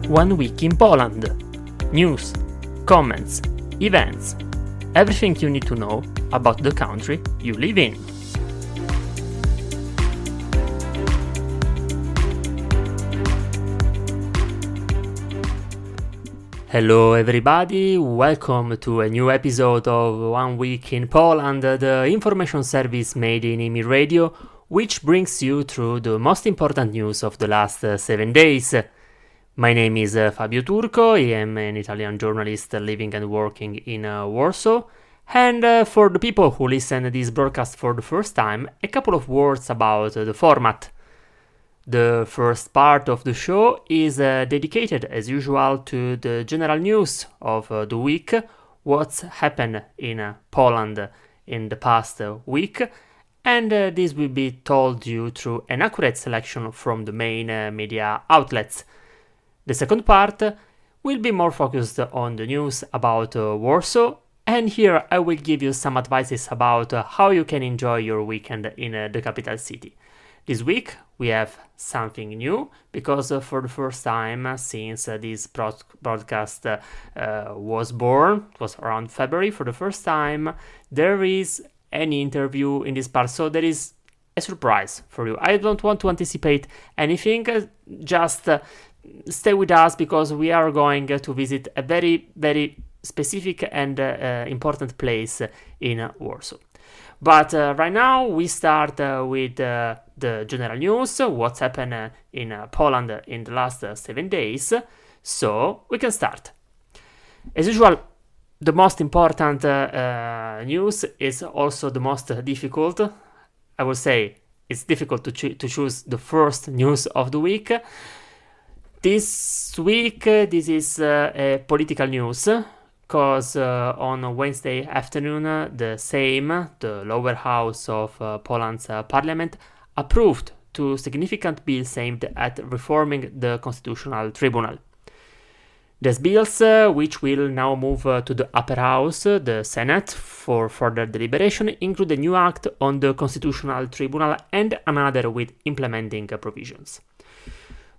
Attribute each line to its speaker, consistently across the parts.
Speaker 1: 1 week in Poland. News, comments, events, everything you need to know about the country you live in. Hello everybody, welcome to a new episode of 1 Week in Poland, the information service made in IMI Radio, which brings you through the most important news of the last 7 days. My name is Fabio Turco, I am an Italian journalist living and working in Warsaw, and for the people who listen to this broadcast for the first time, a couple of words about the format. The first part of the show is dedicated, as usual, to the general news of the week, what's happened in Poland in the past week, and this will be told you through an accurate selection from the main media outlets. The second part will be more focused on the news about Warsaw, and here I will give you some advices about how you can enjoy your weekend in the capital city. This week we have something new because for the first time since this broadcast was born, it was around February, for the first time there is an interview in this part, so there is a surprise for you. I don't want to anticipate anything, just stay with us because we are going to visit a very, very specific and important place in Warsaw. But right now we start with the general news, what's happened in Poland in the last 7 days, so we can start. As usual, the most important news is also the most difficult. I would say it's difficult to choose the first news of the week. This week, this is political news. Because on Wednesday afternoon, the Sejm, the lower house of Poland's parliament, approved two significant bills aimed at reforming the constitutional tribunal. These bills, which will now move to the upper house, the Senate, for further deliberation, include a new act on the constitutional tribunal and another with implementing provisions.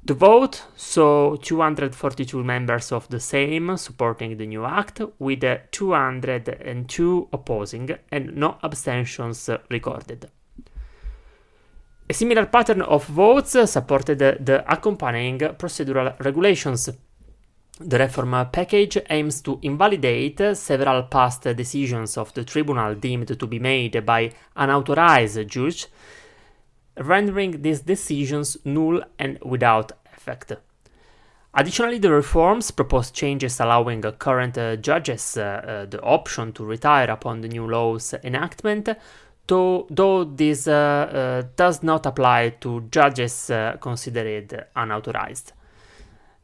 Speaker 1: The vote saw 242 members of the Sejm supporting the new act, with 202 opposing and no abstentions recorded. A similar pattern of votes supported the accompanying procedural regulations. The reform package aims to invalidate several past decisions of the tribunal deemed to be made by unauthorized judge, rendering these decisions null and without effect. Additionally, the reforms propose changes allowing current judges the option to retire upon the new law's enactment, though this does not apply to judges considered unauthorized.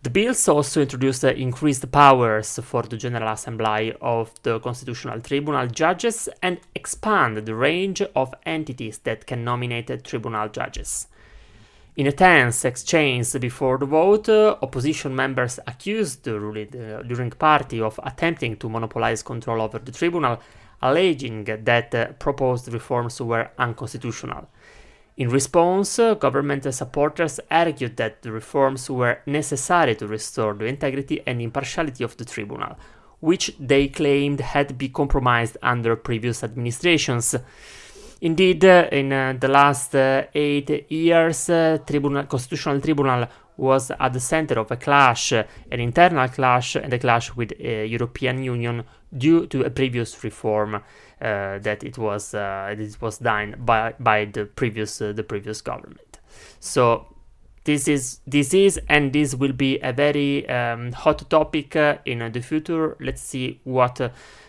Speaker 1: The bills also introduced increased powers for the General Assembly of the Constitutional Tribunal judges and expand the range of entities that can nominate tribunal judges. In a tense exchange before the vote, opposition members accused the ruling party of attempting to monopolize control over the tribunal, alleging that proposed reforms were unconstitutional. In response, government supporters argued that the reforms were necessary to restore the integrity and impartiality of the tribunal, which they claimed had been compromised under previous administrations. Indeed, in the last 8 years, Constitutional Tribunal was at the center of a clash, an internal clash and a clash with the European Union due to a previous reform that it was done by the previous government. So this is and this will be a very hot topic in the future. Let's see what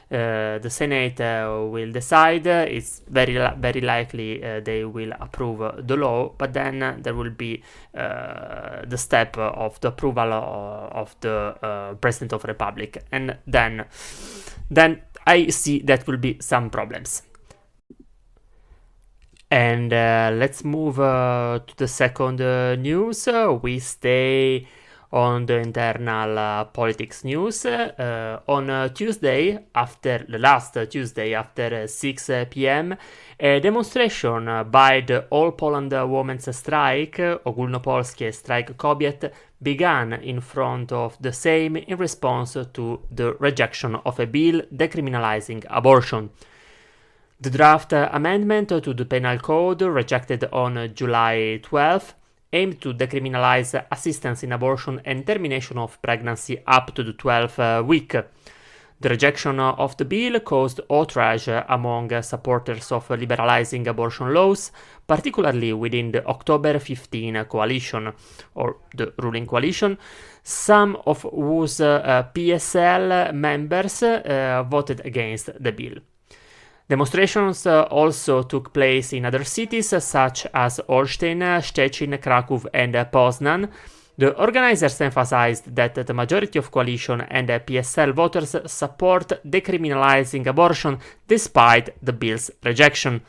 Speaker 1: the Senate will decide. It's very likely they will approve the law, but then there will be the step of the approval of the President of the Republic, and then I see that will be some problems. And let's move to the second news. We stay on the internal politics news. On Tuesday, after the last Tuesday after 6 p.m., a demonstration by the All Poland Women's Strike, Ogólnopolskie Strajk Kobiet, began in front of the Sejm in response to the rejection of a bill decriminalizing abortion. The draft amendment to the Penal Code, rejected on July 12, aimed to decriminalize assistance in abortion and termination of pregnancy up to the 12th week. The rejection of the bill caused outrage among supporters of liberalizing abortion laws, particularly within the October 15 coalition, or the ruling coalition, some of whose PSL members voted against the bill. Demonstrations also took place in other cities such as Olsztyn, Szczecin, Kraków, and Poznan. The organizers emphasized that the majority of coalition and PSL voters support decriminalizing abortion despite the bill's rejection.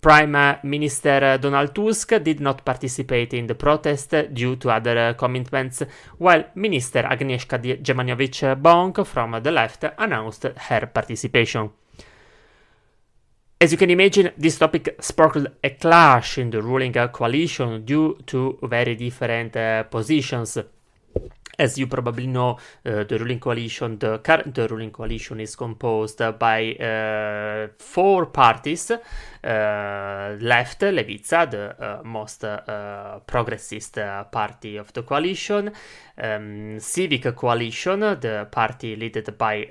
Speaker 1: Prime Minister Donald Tusk did not participate in the protest due to other commitments, while Minister Agnieszka Dziemianowicz-Bąk from the left announced her participation. As you can imagine, this topic sparked a clash in the ruling coalition due to very different positions. As you probably know, the ruling coalition is composed by 4 parties. Left, Lewica, the most progressist party of the coalition, Civic Coalition, the party led by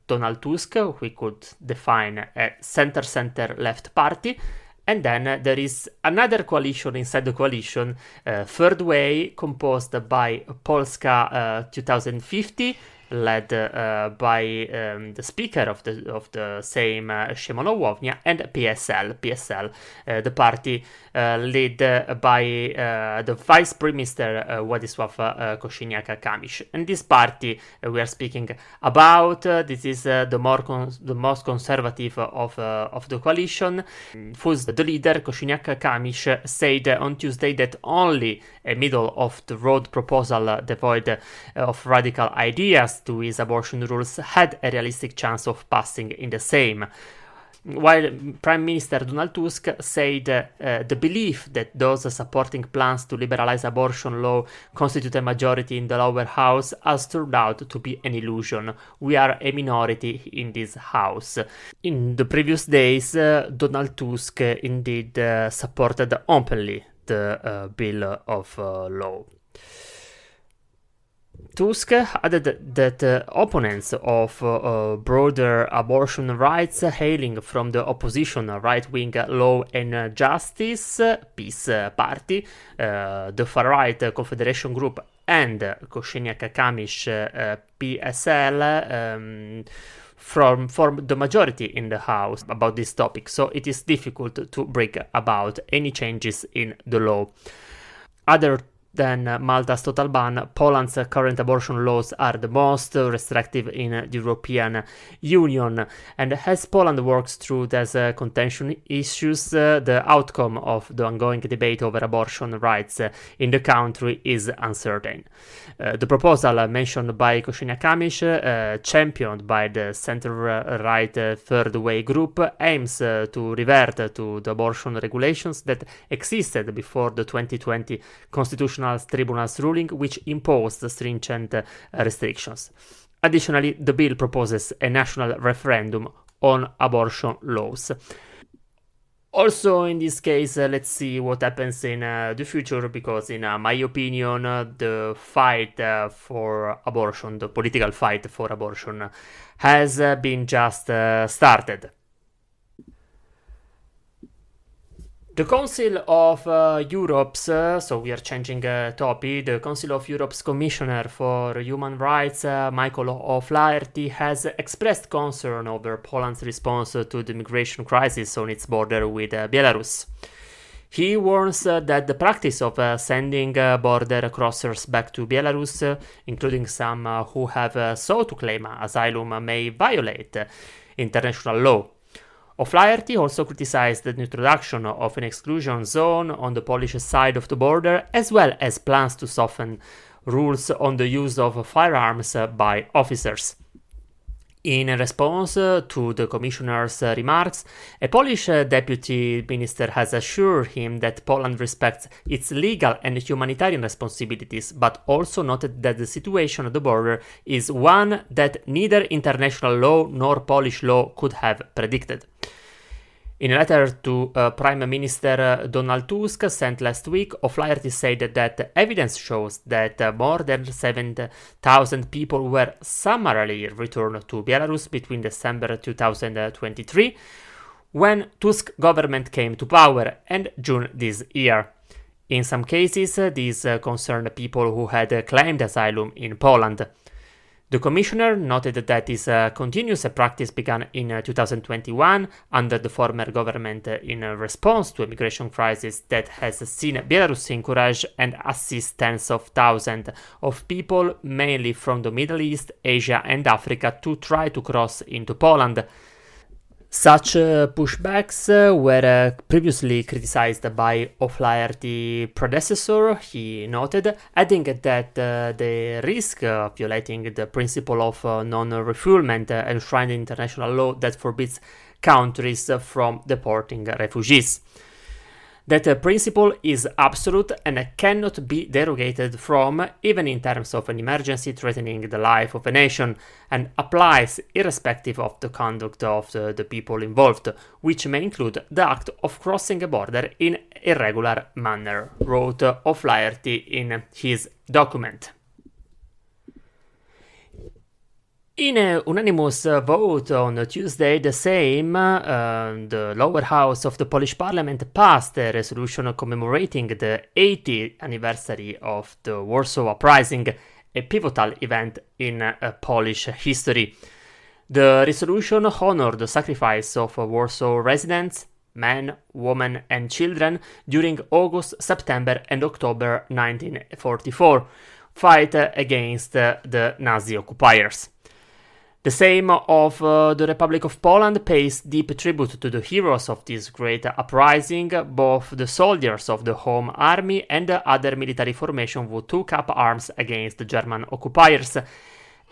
Speaker 1: Donald Tusk, we could define a center left party, and then there is another coalition inside the coalition, Third Way, composed by Polska 2050, led by the speaker of the same Szymon Hołownia, and PSL, the party led by the Vice Prime Minister Władysław Kosiniak-Kamysz. And this party we are speaking about, this is the most conservative of the coalition, whose the leader Kosiniak-Kamysz said on Tuesday that only a middle-of-the-road proposal devoid of radical ideas to his abortion rules had a realistic chance of passing in the Sejm. While Prime Minister Donald Tusk said the belief that those supporting plans to liberalize abortion law constitute a majority in the lower house has turned out to be an illusion. We are a minority in this house. In the previous days, Donald Tusk indeed supported openly the bill of law. Tusk added that opponents of broader abortion rights hailing from the opposition right-wing Law and Justice Peace Party, the far-right Confederation Group, and Kosiniak-Kamysz PSL form the majority in the House about this topic, so it is difficult to bring about any changes in the law. Other than Malta's total ban, Poland's current abortion laws are the most restrictive in the European Union, and as Poland works through these contention issues, the outcome of the ongoing debate over abortion rights in the country is uncertain. The proposal mentioned by Kosiniak-Kamysz, championed by the center-right Third Way group, aims to revert to the abortion regulations that existed before the 2020 Constitutional Tribunal's ruling, which imposed stringent restrictions. Additionally, the bill proposes a national referendum on abortion laws. Also, in this case, let's see what happens in the future, because in my opinion, the fight for abortion, the political fight for abortion, has been just started. The Council of Europe's, so we are changing topic, the Council of Europe's Commissioner for Human Rights, Michael O'Flaherty, has expressed concern over Poland's response to the migration crisis on its border with Belarus. He warns that the practice of sending border crossers back to Belarus, including some who have sought to claim asylum, may violate international law. O'Flaherty also criticized the introduction of an exclusion zone on the Polish side of the border, as well as plans to soften rules on the use of firearms by officers. In response to the commissioner's remarks, a Polish deputy minister has assured him that Poland respects its legal and humanitarian responsibilities, but also noted that the situation at the border is one that neither international law nor Polish law could have predicted. In a letter to Prime Minister Donald Tusk sent last week, O'Flaherty said that evidence shows that more than 7,000 people were summarily returned to Belarus between December 2023, when Tusk government came to power, and June this year. In some cases, these concerned people who had claimed asylum in Poland. The commissioner noted that this continuous practice began in 2021 under the former government in response to a migration crisis that has seen Belarus encourage and assist tens of thousands of people, mainly from the Middle East, Asia and Africa, to try to cross into Poland. Such pushbacks were previously criticized by O'Flaherty's predecessor, he noted, adding that the risk of violating the principle of non-refoulement enshrined in international law that forbids countries from deporting refugees. That principle is absolute and cannot be derogated from, even in terms of an emergency threatening the life of a nation, and applies irrespective of the conduct of the people involved, which may include the act of crossing a border in irregular manner, wrote O'Flaherty in his document. In a unanimous vote on Tuesday, the the lower house of the Polish parliament passed a resolution commemorating the 80th anniversary of the Warsaw Uprising, a pivotal event in Polish history. The resolution honored the sacrifice of Warsaw residents, men, women and children during August, September and October 1944, fight against the Nazi occupiers. The Sejm of the Republic of Poland pays deep tribute to the heroes of this great uprising, both the soldiers of the Home Army and the other military formation who took up arms against the German occupiers,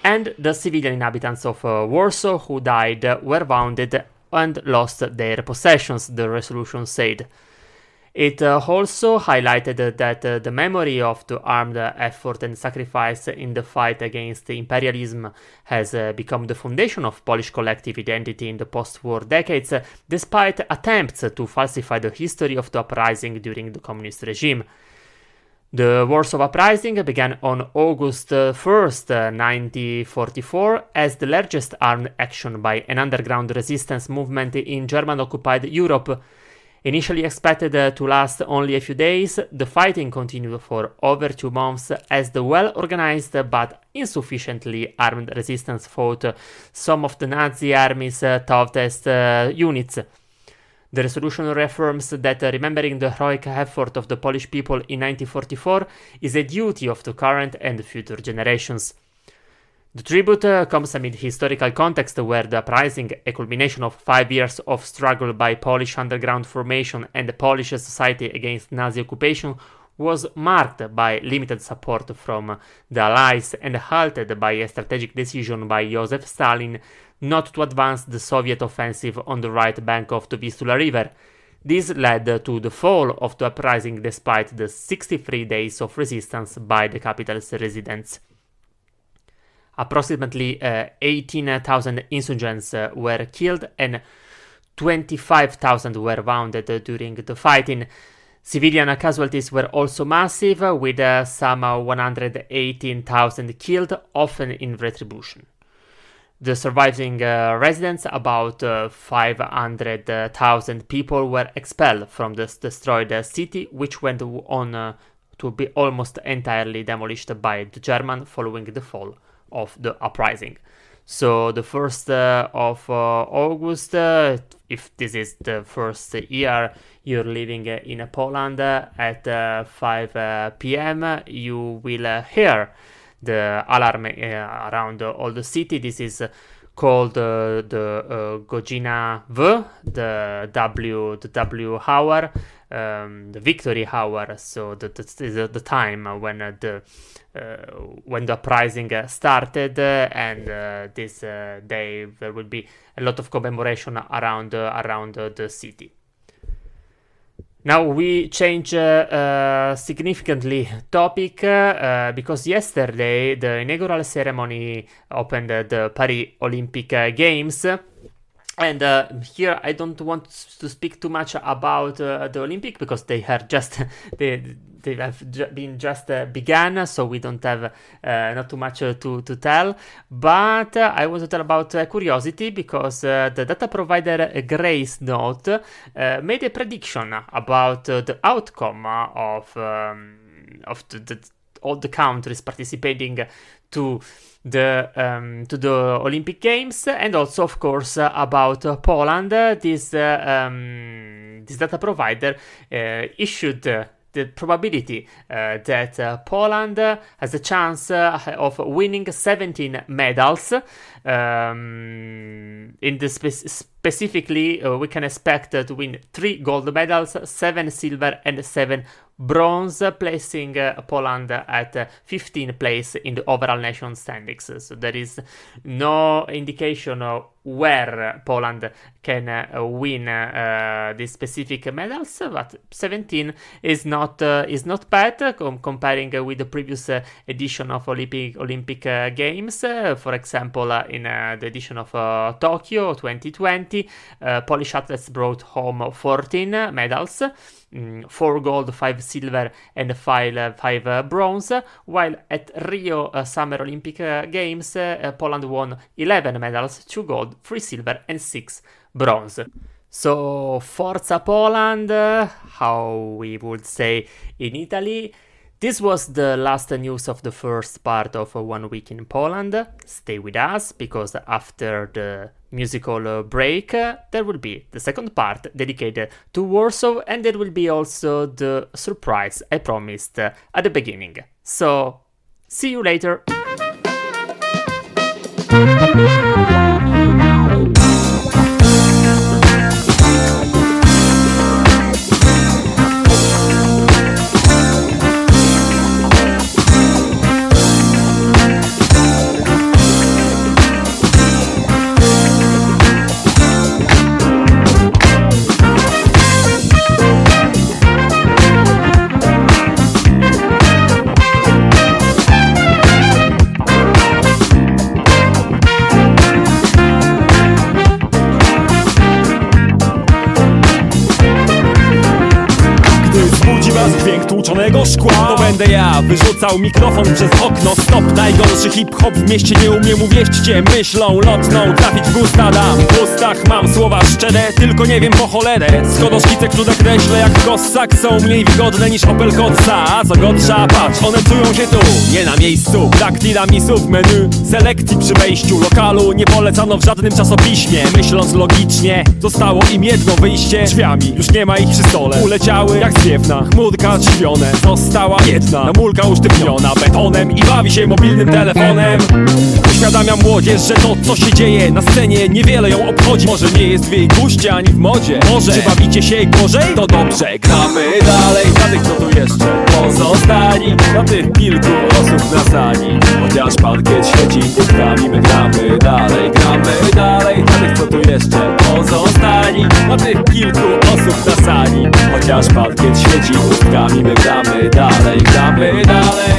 Speaker 1: and the civilian inhabitants of Warsaw who died, were wounded and lost their possessions, the resolution said. It also highlighted that the memory of the armed effort and sacrifice in the fight against imperialism has become the foundation of Polish collective identity in the post-war decades, despite attempts to falsify the history of the uprising during the communist regime. The Warsaw Uprising began on August 1st, 1944, as the largest armed action by an underground resistance movement in German-occupied Europe. Initially expected to last only a few days, the fighting continued for over 2 months as the well-organized but insufficiently armed resistance fought some of the Nazi army's toughest units. The resolution reaffirms that remembering the heroic effort of the Polish people in 1944 is a duty of the current and future generations. The tribute comes amid historical context where the uprising, a culmination of 5 years of struggle by Polish underground formation and the Polish society against Nazi occupation, was marked by limited support from the Allies and halted by a strategic decision by Joseph Stalin not to advance the Soviet offensive on the right bank of the Vistula River. This led to the fall of the uprising despite the 63 days of resistance by the capital's residents. Approximately 18,000 insurgents were killed and 25,000 were wounded during the fighting. Civilian casualties were also massive, with some 118,000 killed, often in retribution. The surviving residents, about 500,000 people, were expelled from the destroyed city, which went on to be almost entirely demolished by the Germans following the fall of the uprising. So the 1st of August, if this is the first year you're living in Poland, at 5 p.m. you will hear the alarm around all the city. This is called the Godzina V, the W hour, the victory hour. So that is the time when the uprising started, and this day there will be a lot of commemoration around the city. Now we change significantly topic because yesterday the inaugural ceremony opened the Paris Olympic Games. And here I don't want to speak too much about the Olympic because they have just they have been just began, so we don't have not too much to tell. But I want to tell about curiosity because the data provider Grace Note made a prediction about the outcome of all the countries participating to the Olympic Games, and also of course about Poland. This data provider issued the probability that Poland has a chance of winning 17 medals. In the specifically, we can expect to win 3 gold medals, 7 silver and 7 bronze, placing Poland at 15th place in the overall nation standings. So there is no indication of where Poland can win these specific medals, but 17 is not bad comparing with the previous edition of Olympic Games. For example, in the edition of Tokyo 2020, Polish athletes brought home 14 medals. 4 gold, 5 silver and 5 bronze, while at Rio Summer Olympic Games, Poland won 11 medals, 2 gold, 3 silver and 6 bronze. So, Forza Poland, how we would say in Italy. This was the last news of the first part of 1 week in Poland. Stay with us, because after the musical break, there will be the second part dedicated to Warsaw, and there will be also the surprise I promised at the beginning. So, see you later!
Speaker 2: Tłuczonego szkła, to będę ja wyrzucał mikrofon przez okno. Stop, najgorszy hip-hop w mieście, nie umiem uwierzcie. Myślą lotną, trafić w gusta dam. W ustach mam słowa szczere, tylko nie wiem po cholerę. Schodoszkice, które kreślę jak kossak, są mniej wygodne niż Opel Corsa. A co gorsza, patrz, one czują się tu, nie na miejscu. Brak tiramisu w menu, selekcji przy wejściu. Lokalu nie polecano w żadnym czasopiśmie. Myśląc logicznie, zostało im jedno wyjście. Drzwiami, już nie ma ich przy stole. Uleciały jak zwiewna chmurka drzwione. Została jedna namulka usztywniona betonem i bawi się mobilnym telefonem. Uświadamia młodzież, że to co się dzieje na scenie niewiele ją obchodzi. Może nie jest w jej guście ani w modzie. Może czy bawicie się gorzej? To dobrze, gramy dalej dla tych, co tu jeszcze pozostali. Dla tych kilku osób na sali. Chociaż parkiet świeci putkami, my gramy dalej. Gramy dalej dla tych, co tu jeszcze pozostali. Dla tych kilku osób na sali. Chociaż parkiet świeci putkami, my gramy dalej, gramy dalej.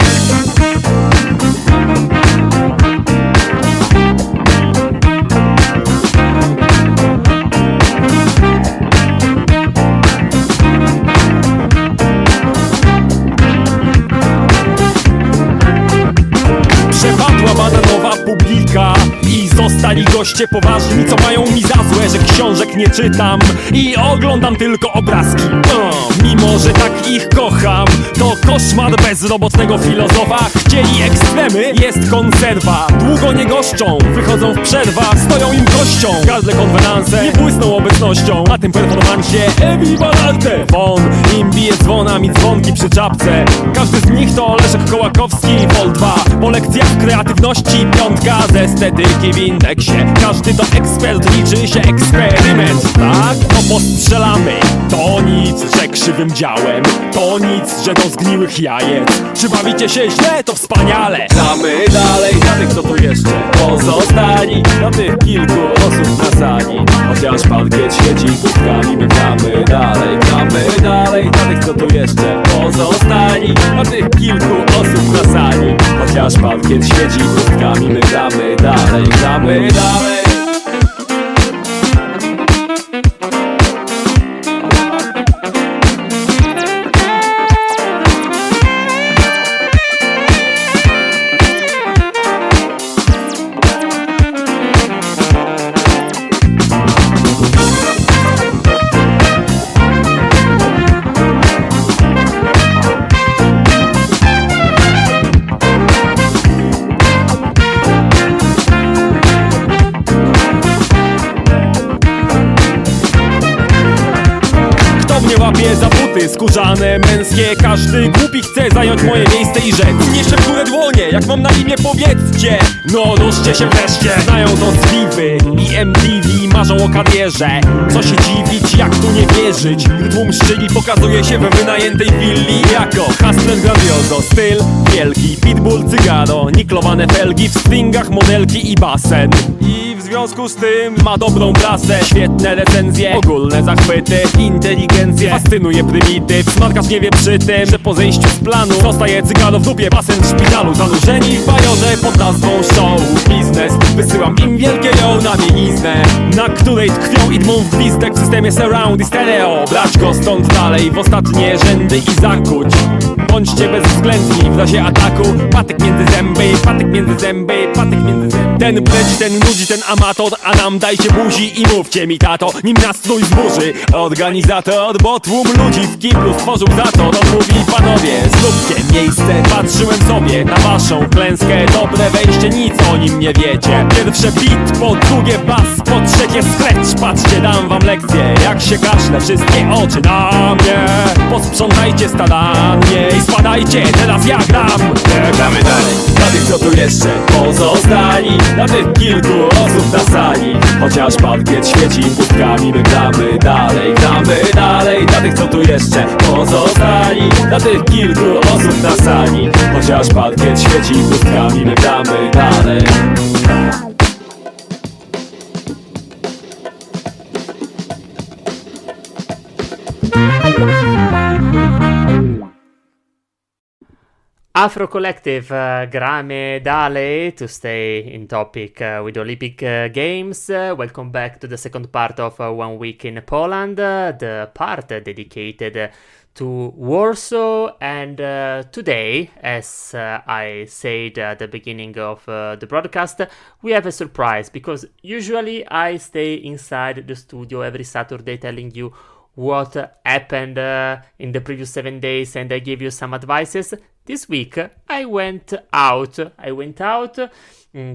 Speaker 2: Przepadła bananowa publika i zostali goście poważni, co mają mi za złe, że książek nie czytam i oglądam tylko obrazki. Mimo, że tak ich kocham, to koszmar bezrobotnego filozofa. Chcieli ekstremy, jest konserwa. Długo nie goszczą, wychodzą w przerwach, stoją im kością. W gardle konwenanse nie błysną obecnością. Na tym performancie Eviva l'arte. Won im bije dzwonami dzwonki przy czapce. Każdy z nich to Leszek Kołakowski, Vol 2. Po lekcjach kreatywności piątka, z estetyki w indeksie. Każdy to ekspert, liczy się eksperyment. Tak? To postrzelamy. To nic, że krzywym działem. To nic, że do zgniłych jajec. Czy bawicie się źle? To wspaniale. Gramy dalej dla tych, kto tu jeszcze pozostali. Dla tych kilku osób na sali. Chociaż parkiet świeci pustkami, my gramy dalej. Gramy dalej dla tych, kto tu jeszcze pozostali. Dla tych kilku osób na sali. Chociaż parkiet świeci pustkami, my gramy dalej. Gramy dalej. Łapie za buty skórzane, męskie. Każdy głupi chce zająć moje miejsce i rzec. Nieście w górę dłonie, jak mam na imię powiedzcie. No ruszcie się wreszcie. Znają to z Vivy i MTV, marzą o karierze. Co się dziwić, jak tu nie wierzyć, gdy tłum szczyli pokazuje się we wynajętej willi. Jako hustler grandioso, styl wielki. Pitbull, cygaro, niklowane felgi. W stringach modelki i basen. I w związku z tym ma dobrą prasę. Świetne recenzje, ogólne zachwyty, inteligencję. Fascynuje prymityw, smarkacz nie wie przy tym, że po zejściu z planu zostaje cygaro w dupie, basen w szpitalu. Zanurzeni w bajorze pod nazwą show biznes. Wysyłam im wielkie ją na mieliznę, na której tkwią i dmą w gwizdek w systemie surround i stereo. Brać go stąd dalej w ostatnie rzędy i zakuć. Bądźcie bezwzględni w razie ataku. Patyk między zęby, patyk między zęby, patyk między zęby. Ten pleci, ten nudzi, ten amator, a nam dajcie buzi i mówcie mi tato, nim nastrój zburzy organizator, bo tłum ludzi w kiblu stworzył zator. On mówi: panowie, zróbcie miejsce. Patrzyłem sobie na waszą klęskę. Dobre wejście, nic o nim nie wiecie. Pierwsze beat, po drugie bas, po trzecie scratch. Patrzcie, dam wam lekcję, jak się kaszle, wszystkie oczy na mnie. Posprzątajcie starannie i spadajcie, teraz ja gram. Gramy dalej dla tych, co tu jeszcze pozostali. Dla tych kilku osób na sali. Chociaż parkiet świeci pustkami, my gramy dalej. Gramy dalej dla tych, co tu jeszcze pozostali. Dla tych kilku osób na sali. Chociaż parkiet świeci pustkami, my gramy dalej.
Speaker 1: Afro Collective, gramy dalej, to stay in topic with Olympic Games. Welcome back to the second part of 1 week in Poland, the part dedicated to Warsaw. And today, as I said at the beginning of the broadcast, we have a surprise, because usually I stay inside the studio every Saturday telling you what happened in the previous 7 days, and I give you some advices. This week I went out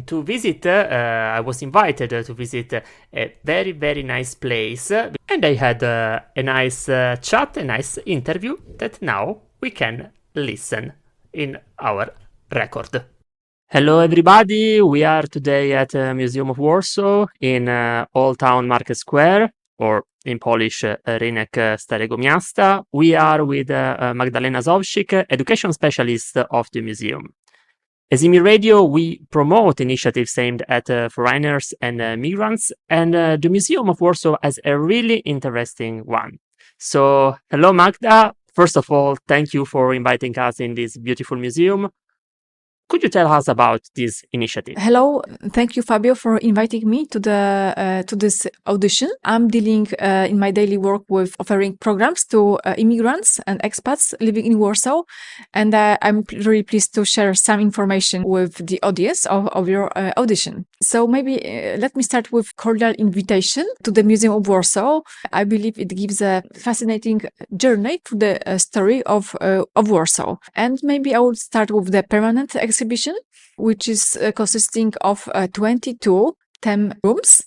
Speaker 1: to visit, I was invited to visit a very, very nice place, and I had a nice chat, a nice interview that now we can listen in our record. Hello everybody, we are today at the Museum of Warsaw in Old Town Market Square, or in Polish, Rynek Starego Miasta. We are with Magdalena Zowsik, education specialist of the museum. As IMI Radio, we promote initiatives aimed at foreigners and migrants, and the Museum of Warsaw has a really interesting one. So, hello Magda. First of all, thank you for inviting us in this beautiful museum. Could you tell us about this initiative?
Speaker 3: Hello, thank you, Fabio, for inviting me to this audition. I'm dealing in my daily work with offering programs to immigrants and expats living in Warsaw, and I'm really pleased to share some information with the audience of your audition. So maybe let me start with cordial invitation to the Museum of Warsaw. I believe it gives a fascinating journey to the story of Warsaw, and maybe I would start with the permanent exhibition, which is consisting of 22 theme rooms.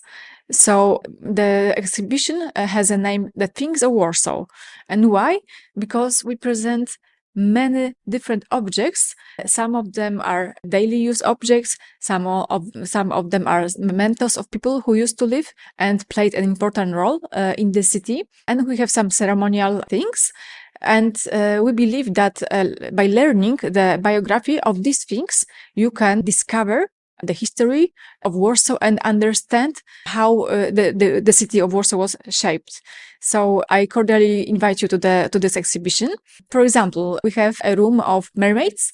Speaker 3: So the exhibition has a name, The Things of Warsaw. And why? Because we present many different objects. Some of them are daily use objects. Some of them are mementos of people who used to live and played an important role in the city. And we have some ceremonial things. And we believe that by learning the biography of these things, you can discover the history of Warsaw and understand how the city of Warsaw was shaped. So I cordially invite you to this exhibition. For example, we have a room of mermaids,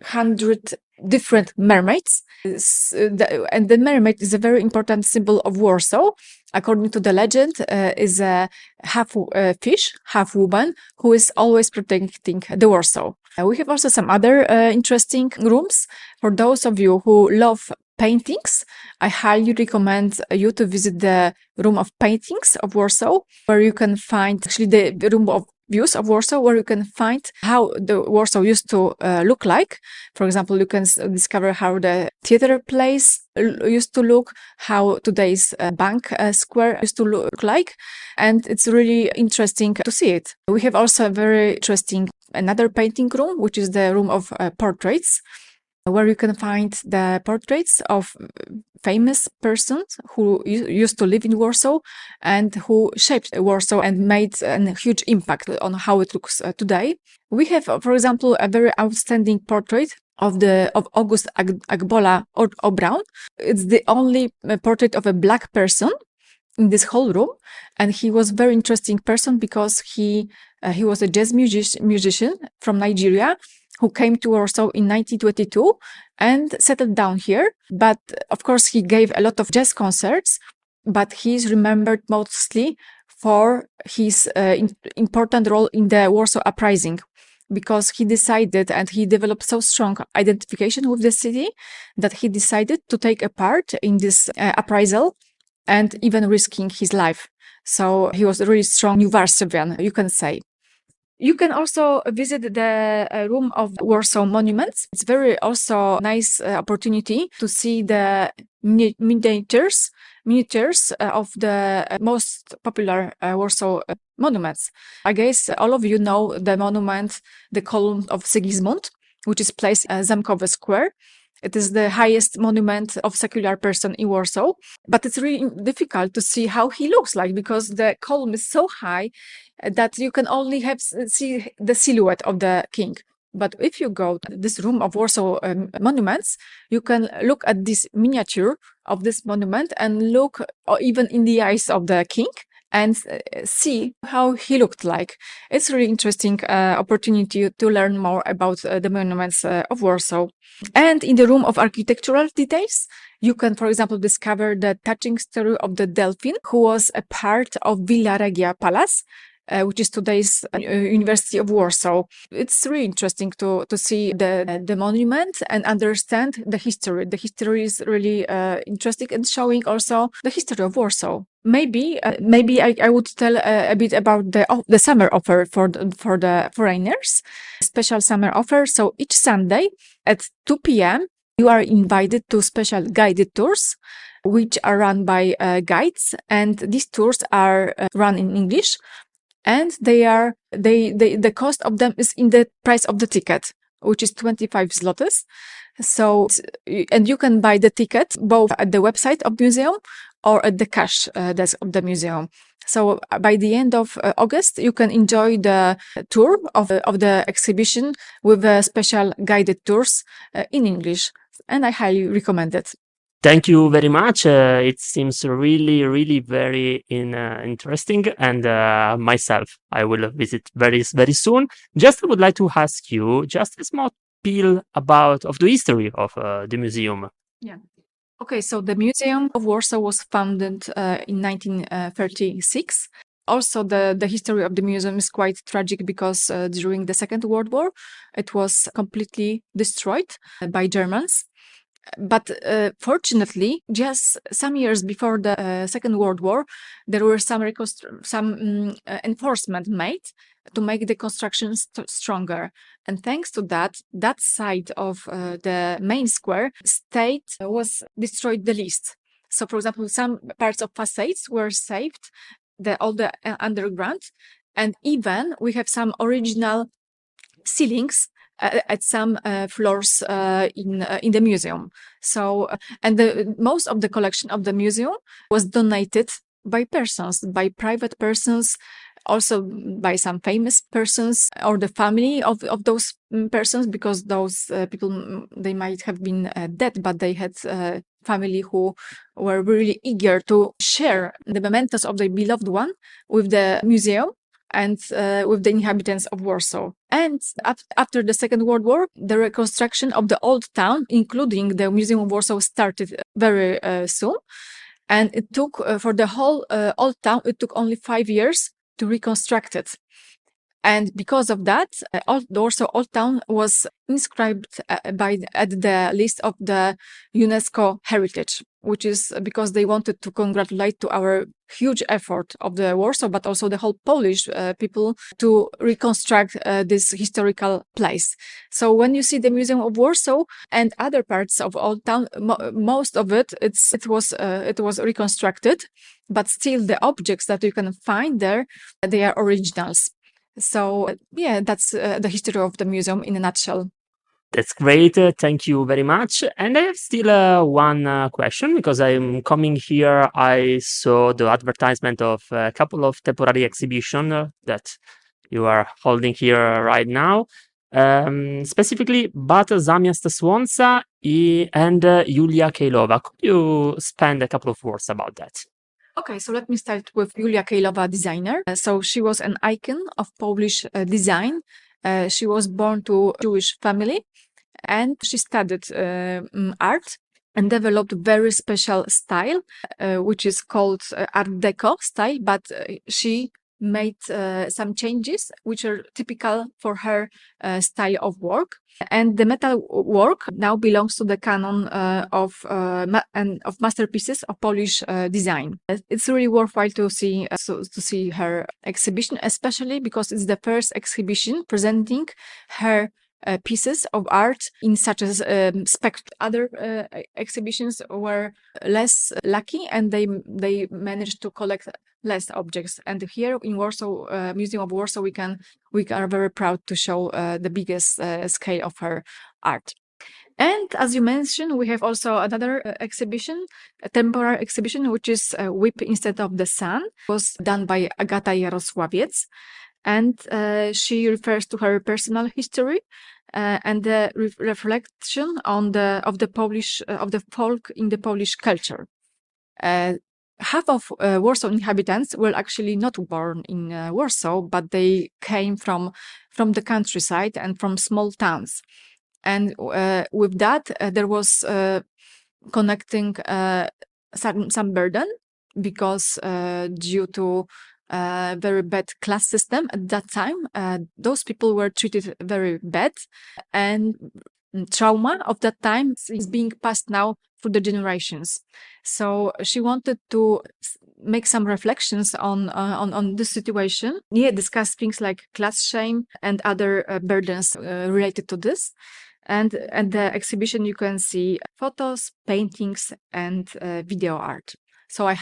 Speaker 3: 100 different mermaids, and the mermaid is a very important symbol of Warsaw. According to the legend, is a half fish, half woman, who is always protecting the Warsaw. We have also some other interesting rooms. For those of you who love paintings, I highly recommend you to visit the room of paintings of Warsaw, where you can find actually the room of views of Warsaw, where you can find how the Warsaw used to look like. For example, you can discover how the theater place used to look, how today's bank square used to look like, and it's really interesting to see it. We have also a very interesting another painting room, which is the room of portraits, where you can find the portraits of famous persons who used to live in Warsaw and who shaped Warsaw and made a huge impact on how it looks today. We have, for example, a very outstanding portrait of August Agbola Brown. It's the only portrait of a black person in this whole room, and he was a very interesting person because he was a jazz musician from Nigeria who came to Warsaw in 1922 and settled down here. But of course, he gave a lot of jazz concerts, but he's remembered mostly for his important role in the Warsaw Uprising, because he decided and he developed so strong identification with the city that he decided to take a part in this uprisal and even risking his life. So he was a really strong New Warszawian, you can say. You can also visit the room of Warsaw monuments. It's very also nice opportunity to see the miniatures of the most popular Warsaw monuments. I guess all of you know the monument, the column of Sigismund, which is placed at Zamkowe Square. It is the highest monument of secular person in Warsaw, but it's really difficult to see how he looks like because the column is so high that you can only see the silhouette of the king. But if you go to this room of Warsaw monuments, you can look at this miniature of this monument and look even in the eyes of the king and see how he looked like. It's really interesting opportunity to learn more about the monuments of Warsaw. And in the room of architectural details, you can, for example, discover the touching story of the Delphin, who was a part of Villa Regia Palace, which is today's University of Warsaw. It's really interesting to see the monument and understand the history. The history is really interesting and showing also the history of Warsaw. Maybe I would tell a bit about the summer offer for the foreigners. Special summer offer. So each Sunday at 2 p.m. you are invited to special guided tours, which are run by guides, and these tours are run in English. And the cost of them is in the price of the ticket, which is 25 zlotys. So, and you can buy the ticket both at the website of museum or at the cash desk of the museum. So by the end of August, you can enjoy the tour of the exhibition with special guided tours in English. And I highly recommend it.
Speaker 1: Thank you very much. It seems really, really very interesting. And myself, I will visit very, very soon. Just I would like to ask you just a small spiel of the history of the museum.
Speaker 3: Yeah. Okay, so the Museum of Warsaw was founded in 1936. Also, the history of the museum is quite tragic because during the Second World War, it was completely destroyed by Germans. But fortunately, just some years before the Second World War, there were some enforcement made to make the construction stronger. And thanks to that side of the main square was destroyed the least. So, for example, some parts of facades were saved, all the underground, and even we have some original ceilings at some floors in the museum. So, and most of the collection of the museum was donated by persons, by private persons, also by some famous persons or the family of those persons, because those people, they might have been dead, but they had family who were really eager to share the mementos of their beloved one with the museum and with the inhabitants of Warsaw. And after the Second World War, the reconstruction of the old town, including the Museum of Warsaw, started very soon. And it took, for the whole old town, it took only 5 years to reconstruct it. And because of that, Warsaw Old Town was inscribed at the list of the UNESCO heritage, which is because they wanted to congratulate to our huge effort of the Warsaw, but also the whole Polish people to reconstruct this historical place. So when you see the Museum of Warsaw and other parts of Old Town, most of it was reconstructed, but still the objects that you can find there, they are originals. So yeah, that's the history of the museum in a nutshell.
Speaker 1: That's great. Thank you very much. And I have still one question, because I'm coming here. I saw the advertisement of a couple of temporary exhibitions that you are holding here right now. Specifically, Bat Zamiast Słońca and Julia Kejlowa. Could you spend a couple of words about that?
Speaker 3: Okay, so let me start with Julia Kejlowa, designer. So she was an icon of Polish design. She was born to a Jewish family, and she studied art and developed very special style, which is called Art Deco style, but she made some changes which are typical for her style of work. And the metal work now belongs to the canon of masterpieces of Polish design. It's really worthwhile to see her exhibition, especially because it's the first exhibition presenting her pieces of art in such a spectrum. Other exhibitions were less lucky, and they managed to collect less objects. And here in Warsaw, Museum of Warsaw, we are very proud to show the biggest scale of her art. And as you mentioned, we have also another exhibition, a temporary exhibition, which is Whip Instead of the Sun. It was done by Agata Jarosławiec, and she refers to her personal history and the reflection on the folk in the Polish culture. Half of Warsaw inhabitants were actually not born in Warsaw, but they came from the countryside and from small towns. And with that, there was connecting some burden, because due to very bad class system at that time, those people were treated very bad, and trauma of that time is being passed now through the generations. So she wanted to make some reflections on this situation. Discuss things like class shame and other burdens related to this. And the exhibition, you can see photos, paintings, and video art. So I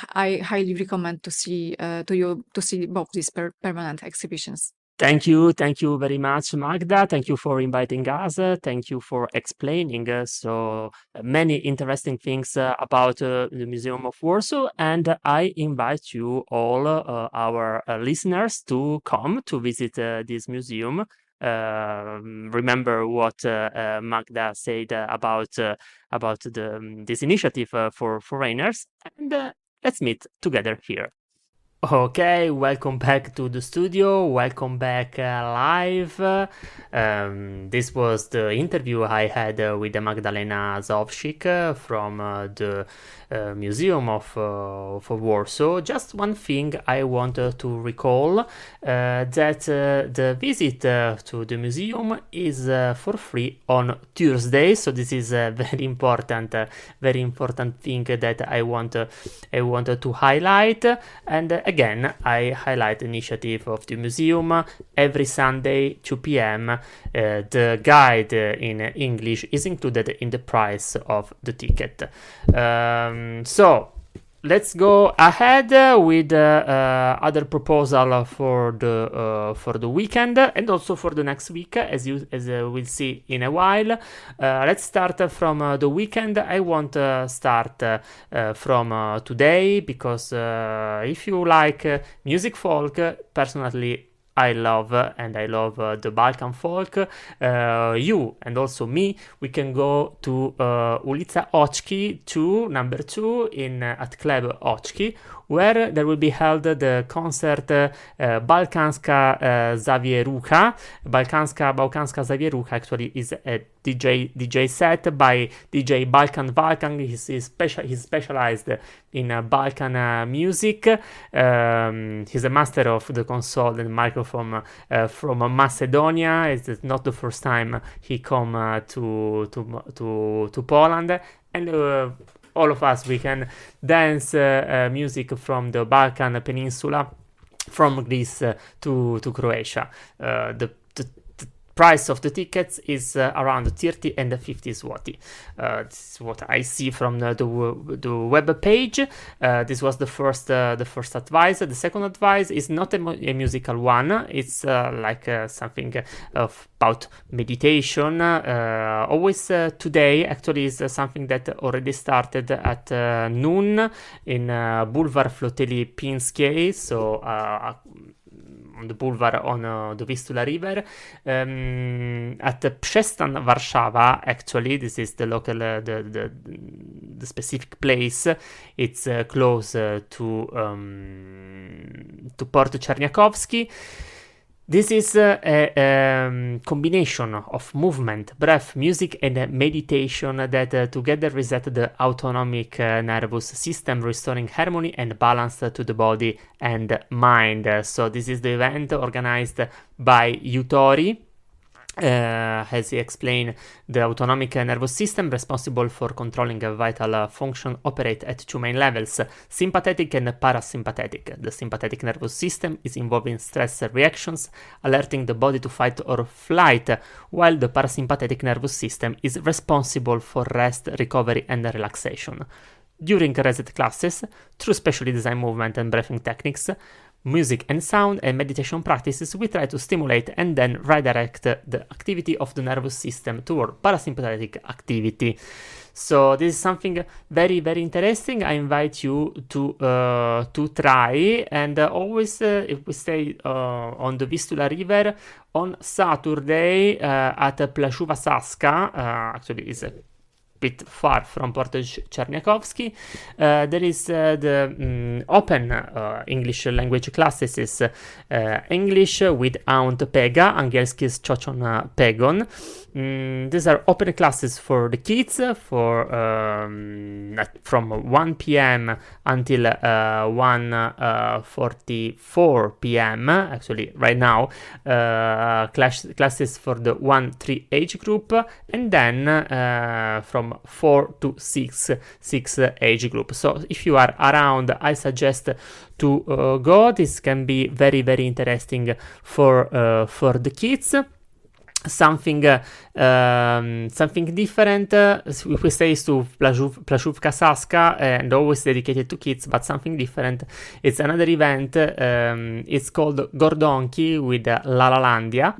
Speaker 3: highly recommend to see both these permanent exhibitions.
Speaker 1: Thank you very much, Magda. Thank you for inviting us. Thank you for explaining so many interesting things about the Museum of Warsaw. And I invite you all, our listeners, to come to visit this museum. Remember what Magda said about this initiative for foreigners, and let's meet together here. Okay, welcome back to the studio. Welcome back live. This was the interview I had with Magdalena Zowsik from the Museum of Warsaw. Just one thing I want to recall, that the visit to the museum is for free on Tuesday. So this is a very important thing that I want to highlight. And again, I highlight the initiative of the museum. Every Sunday, 2 p.m., the guide in English is included in the price of the ticket. So, let's go ahead with other proposal for the weekend and also for the next week, as we'll see in a while. Let's start from the weekend. I want to start from today, because if you like music folk, personally I love the Balkan folk. You and also me, we can go to Ulica Oczki 2, number 2 at Club Oczki, where there will be held the concert Balkanska Zawierucha. Balkanska Zawierucha actually is a DJ set by DJ Balkan. He's specialized in Balkan music. He's a master of the console and microphone from Macedonia. It's not the first time he come to Poland, and all of us, we can dance music from the Balkan Peninsula, from Greece to Croatia. The price of the tickets is around 30 and 50 zloty. This is what I see from the web page. This was the first advice. The second advice is not a musical one. It's like something about meditation. Always today actually is something that already started at noon in Boulevard Flotteli Pinskiej, so on the boulevard on the Vistula River, at the Przestan Warszawa. Actually, this is the local, the specific place. It's close to Port Czerniakowski. This is a combination of movement, breath, music, and meditation that together reset the autonomic nervous system, restoring harmony and balance to the body and mind. So this is the event organized by Yutori. As he explained, the autonomic nervous system, responsible for controlling a vital function, operate at two main levels, sympathetic and parasympathetic. The sympathetic nervous system is involved in stress reactions, alerting the body to fight or flight, while the parasympathetic nervous system is responsible for rest, recovery, and relaxation. During reset classes, through specially designed movement and breathing techniques, music and sound and meditation practices, we try to stimulate and then redirect the activity of the nervous system toward parasympathetic activity. So this is something very, very interesting. I invite you to try, and always if we stay on the Vistula River on Saturday at Plaszuwa Saska, actually is a bit far from Port Czerniakowski. There is the open English language classes is English with Aunt Pega, angielski z ciocią Pegon. These are open classes for the kids from 1 p.m. until 1:44 p.m. Actually, right now, classes for the 1-3 age group, and then from 4 to 6 age group. So if you are around, I suggest to go. This can be very, very interesting for the kids. Something different. We say to Plaszówka Saska, and always dedicated to kids, but something different. It's another event. It's called Gordonki with Lalalandia.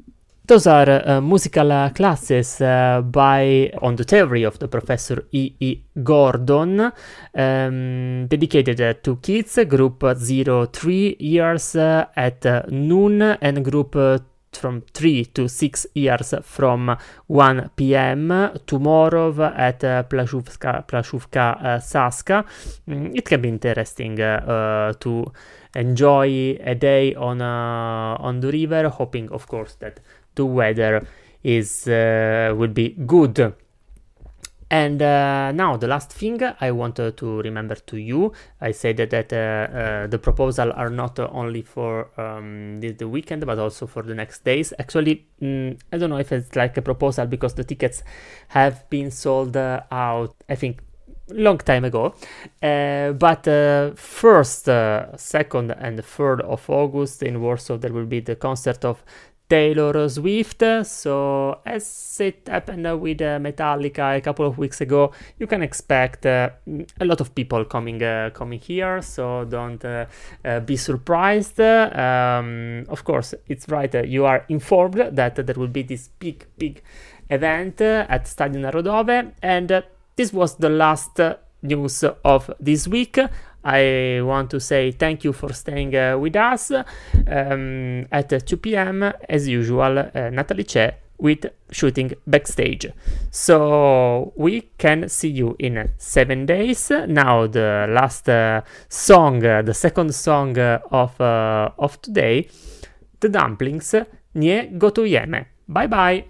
Speaker 1: Those are musical classes on the theory of the professor E. Gordon, dedicated to kids, group 0-3 years at noon, and group from 3 to 6 years from 1 p.m. tomorrow at Plaszówka Saska. It can be interesting to enjoy a day on the river, hoping, of course, that the weather will be good. And now the last thing I want to remember to you, I said that the proposal are not only for the weekend, but also for the next days. Actually, I don't know if it's like a proposal, because the tickets have been sold out, I think, long time ago. But 1st, 2nd and 3rd of August in Warsaw, there will be the concert of Taylor Swift. So as it happened with Metallica a couple of weeks ago, you can expect a lot of people coming here. So don't be surprised. Of course, it's right. You are informed that there will be this big event at Stadio Narodowe, and this was the last news of this week. I want to say thank you for staying with us. At 2 p.m. as usual, Natalie Che with Shooting Backstage. So we can see you in 7 days. Now the last song, the second song of today, The Dumplings, nie gotujemy. Bye bye!